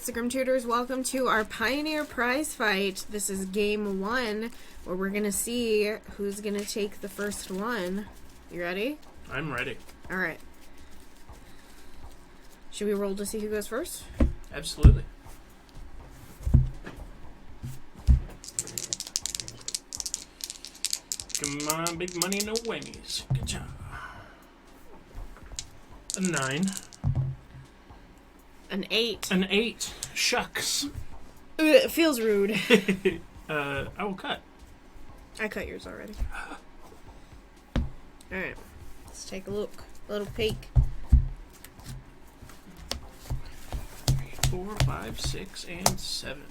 it's the Grim Tutors. Welcome to our Pioneer Prizefight. This is game 1, where we're going to see who's going to take the first one. You ready? I'm ready. Alright. Should we roll to see who goes first? Absolutely. Come on, big money, no whammies. Good job. A 9. An 8. An 8. Shucks. It feels rude. I will cut. I cut yours already. Alright. Let's take a look. A little peek. 3, 4, 5, 6, and 7.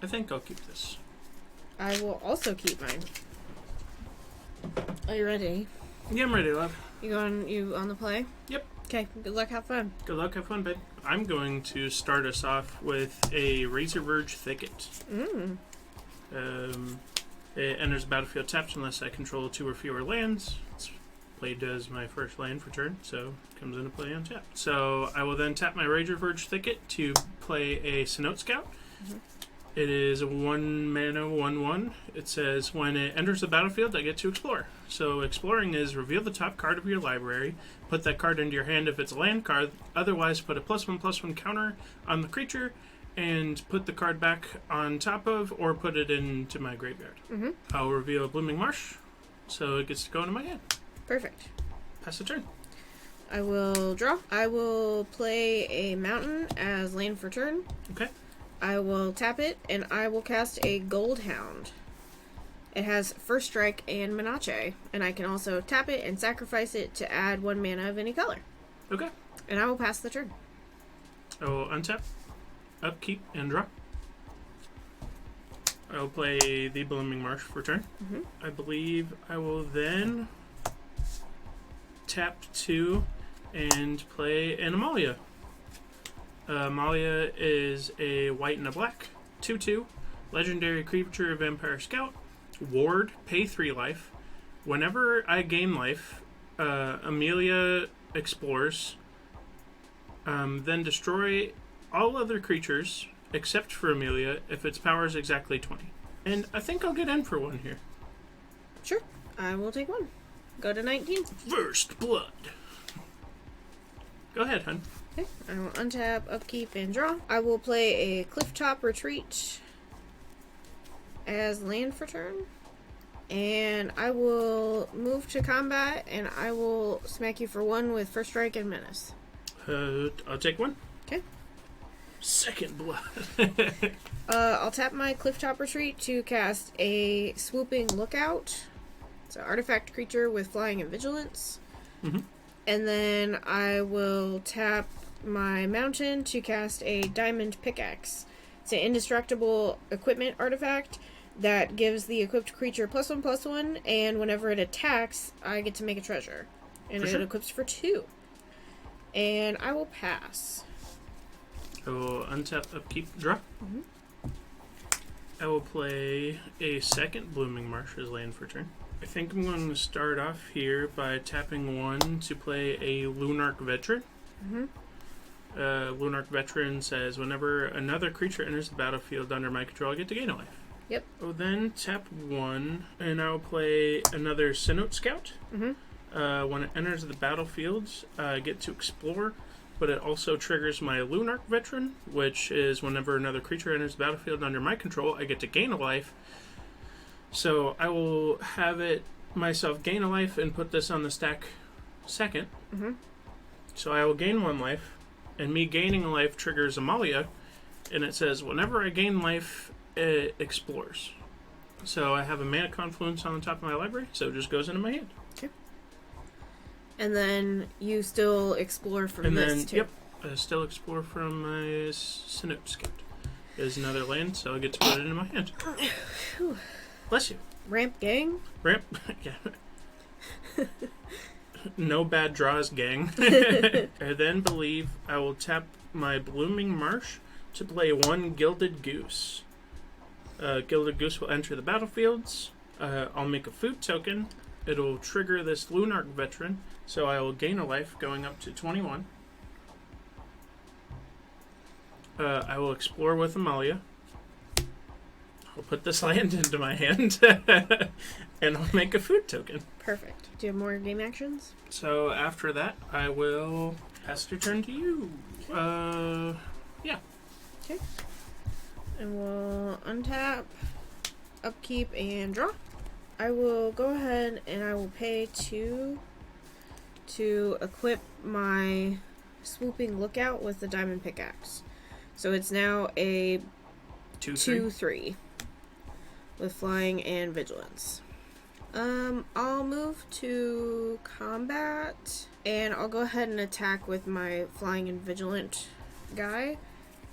I think I'll keep this. I will also keep mine. Are you ready? Yeah, I'm ready, love. You on the play? Yep. Okay, good luck, have fun. Good luck, have fun, babe. I'm going to start us off with a Razor Verge Thicket. It enters the battlefield tapped unless I control 2 or fewer lands. It's played as my first land for turn, so it comes into play on tap. So I will then tap my Razor Verge Thicket to play a Cenote Scout. It is a 1 mana 1/1. It says when it enters the battlefield, I get to explore. So exploring is reveal the top card of your library, put that card into your hand if it's a land card, otherwise put a +1/+1 counter on the creature, and put the card back on top of, or put it into my graveyard. I'll reveal a Blooming Marsh, so it gets to go into my hand. Perfect. Pass the turn. I will draw. I will play a mountain as land for turn. Okay. I will tap it, and I will cast a Gold Hound. It has First Strike and Menache, and I can also tap it and sacrifice it to add 1 mana of any color. Okay. And I will pass the turn. I will untap, upkeep, and draw. I will play the Blooming Marsh for turn. I believe I will then tap 2 and play an Amalia. Amalia is a white and a black, 2/2, legendary creature, vampire scout, ward, pay 3 life. Whenever I gain life, Amelia explores, then destroy all other creatures except for Amelia if its power is exactly 20. And I think I'll get in for one here. Sure. I will take 1. Go to 19. First blood. Go ahead, hun. Okay. I will untap, upkeep, and draw. I will play a Clifftop Retreat as land for turn. And I will move to combat, and I will smack you for 1 with First Strike and Menace. I'll take 1. Okay. Second blood. I'll tap my Clifftop Retreat to cast a Swooping Lookout. It's an artifact creature with flying and vigilance. And then I will tap my mountain to cast a Diamond Pickaxe. It's an indestructible equipment artifact that gives the equipped creature +1/+1, and whenever it attacks, I get to make a treasure. And it equips for 2. And I will pass. I will untap, upkeep, draw. I will play a second Blooming Marsh as land for turn. I think I'm going to start off here by tapping 1 to play a Lunarch Veteran. Lunarch Veteran says whenever another creature enters the battlefield under my control, I get to gain a life. Yep. I will then tap 1, and I will play another Cenote Scout. When it enters the battlefield, I get to explore, but it also triggers my Lunarch Veteran, which is whenever another creature enters the battlefield under my control, I get to gain a life. So I will have it myself gain a life and put this on the stack second. So I will gain 1 life, and me gaining a life triggers Amalia, and it says whenever I gain life, it explores. So I have a Mana Confluence on the top of my library, so it just goes into my hand. Okay. And then you still explore from this too. Yep, I still explore from my Cenote Scout. There's another land, so I get to put it in my hand. Bless you. Ramp gang? Ramp, yeah. No bad draws, gang. I then believe I will tap my Blooming Marsh to play 1 Gilded Goose. Gilded Goose will enter the battlefields. I'll make a food token, it'll trigger this Lunark veteran, so I will gain a life going up to 21. I will explore with Amalia. I'll put this land into my hand, and I'll make a food token. Perfect. Do you have more game actions? So after that, I will pass the turn to you. Yeah. Okay. And we'll untap, upkeep, and draw. I will go ahead and I will pay 2 to equip my swooping lookout with the diamond pickaxe. So it's now a 2/3 with flying and vigilance. I'll move to combat and I'll go ahead and attack with my flying and vigilant guy.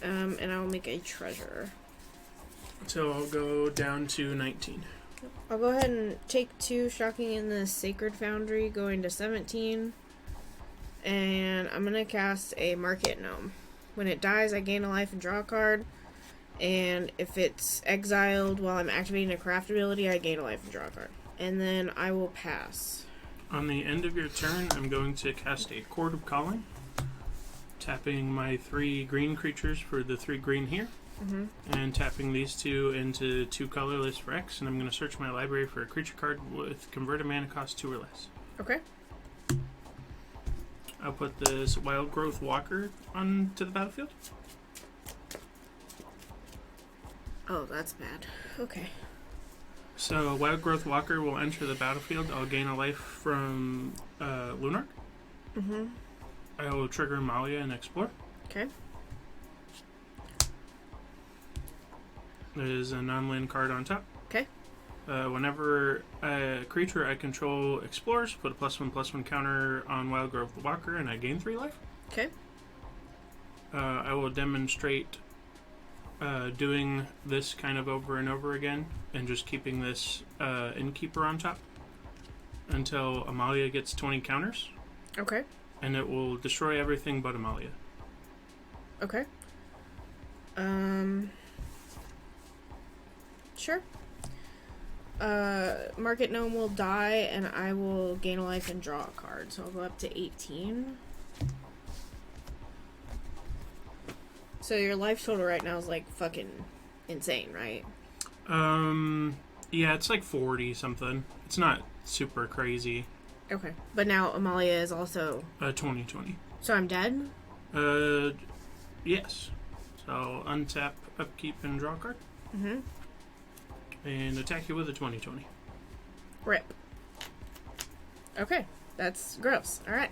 And I'll make a treasure. So I'll go down to 19. I'll go ahead and take 2 shocking in the Sacred Foundry, going to 17. And I'm going to cast a Market Gnome. When it dies, I gain a life and draw a card. And if it's exiled while I'm activating a craft ability, I gain a life and draw a card. And then I will pass. On the end of your turn, I'm going to cast a Chord of Calling, tapping my 3 green creatures for the 3 green here. Mm-hmm. And tapping these 2 into 2 colorless for X, and I'm going to search my library for a creature card with converted mana cost 2 or less. Okay. I'll put this Wild Growth Walker onto the battlefield. Oh, that's bad. Okay. So Wild Growth Walker will enter the battlefield. I'll gain a life from Lunark. Mm-hmm. I will trigger Malia and explore. Okay. There's a non-land card on top. Okay. Whenever a creature I control explores, put a +1/+1 counter on Wild Growth Walker, and I gain 3 life. Okay. I will demonstrate doing this kind of over and over again, and just keeping this Innkeeper on top until Amalia gets 20 counters. Okay. And it will destroy everything but Amalia. Okay. Sure. Market Gnome will die, and I will gain a life and draw a card. So I'll go up to 18. So your life total right now is like fucking insane, right? Yeah, it's like 40 something. It's not super crazy. Okay. But now Amalia is also 20. So I'm dead? Yes. So untap, upkeep, and draw a card. Mm-hmm. And attack you with a 20. Rip. Okay. That's gross. Alright.